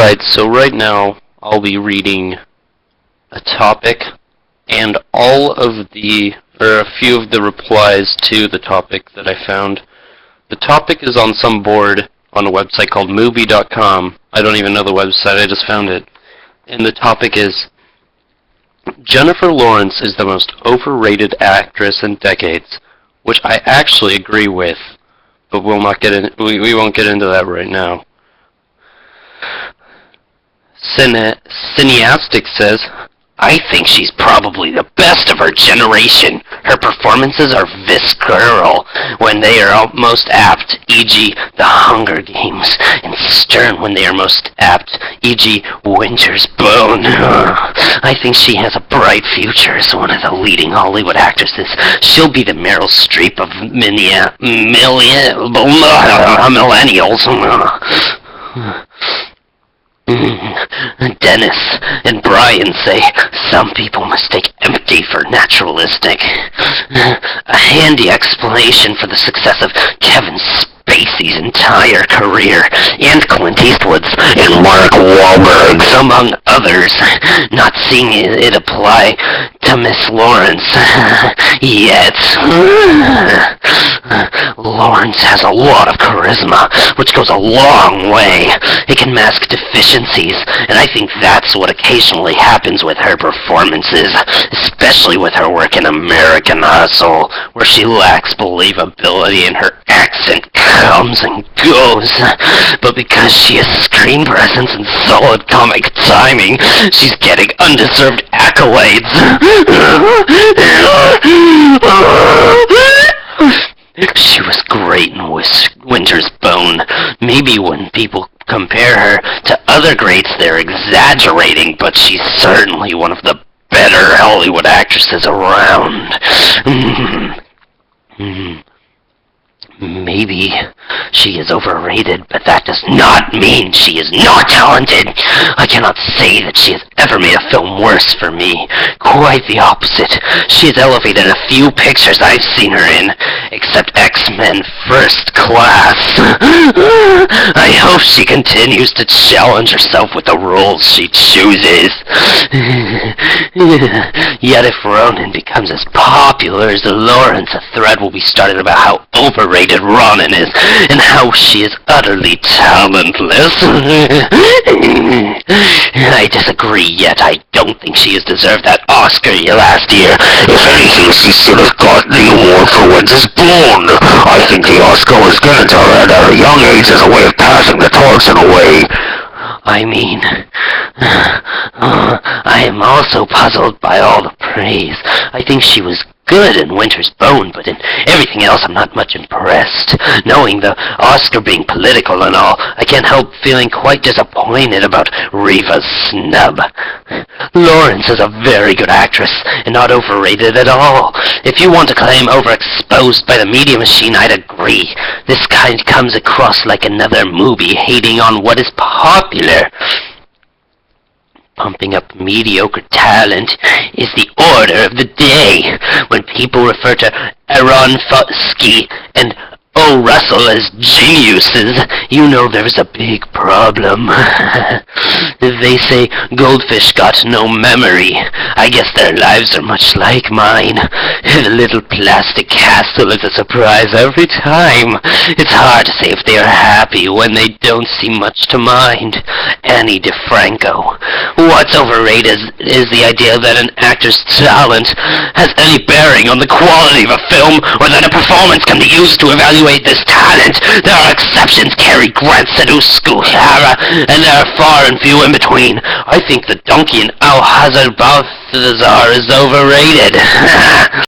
Alright, so right now I'll be reading a topic and a few of the replies to the topic that I found. The topic is on some board on a website called movie.com. I don't even know the website, I just found it. And the topic is, Jennifer Lawrence is the most overrated actress in decades, which I actually agree with, but we won't get into that right now. Cineastic says, I think she's probably the best of her generation. Her performances are visceral when they are most apt, e.g. The Hunger Games, and stern when they are most apt, e.g. Winter's Bone. I think she has a bright future as one of the leading Hollywood actresses. She'll be the Meryl Streep of millennials. Dennis and Brian say some people mistake empty for naturalistic. A handy explanation for the success of Kevin Spacey's entire career, and Clint Eastwood's, and Mark Wahlberg's, among others. Not seeing it apply to Miss Lawrence yet. Lawrence has a lot of charisma, which goes a long way. It can mask deficiencies, and I think that's what occasionally happens with her performances, especially with her work in American Hustle, where she lacks believability and her accent comes and goes. But because she has screen presence and solid comic timing, she's getting undeserved accolades. She was great in Winter's Bone. Maybe when people compare her to other greats, they're exaggerating, but she's certainly one of the better Hollywood actresses around. Maybe she is overrated, but that does not mean she is not talented. I cannot say that she has ever made a film worse for me. Quite the opposite. She has elevated a few pictures I've seen her in, except X-Men First Class. I hope she continues to challenge herself with the roles she chooses. Yet if Ronan becomes as popular as Lawrence, a thread will be started about how overrated Ronan is, and how she is utterly talentless. I disagree, yet I don't think she has deserved that Oscar last year. If anything, she should have got the award for Winter's Bone. I think the Oscar was given to her at a young age as a way of passing the torch in a way. I mean, I am also puzzled by all the praise. I think she was good in Winter's Bone, but in everything else I'm not much impressed. Knowing the Oscar being political and all, I can't help feeling quite disappointed about Reva's snub. Lawrence is a very good actress, and not overrated at all. If you want to claim overexposed by the media machine, I'd agree. This kind comes across like another movie hating on what is popular. Pumping up mediocre talent is the order of the day. When people refer to Aaron Fusky and O. Russell as geniuses, you know there's a big problem. They say goldfish got no memory. I guess their lives are much like mine. The little plastic castle is a surprise every time. It's hard to say if they are happy when they don't seem much to mind. Annie DeFranco. What's overrated is the idea that an actor's talent has any bearing on the quality of a film, or that a performance can be used to evaluate this talent. There are exceptions, Cary Grant, Sadhu Skuhara, and there are far and few in between. I think the donkey in Alhazar Balthazar is overrated.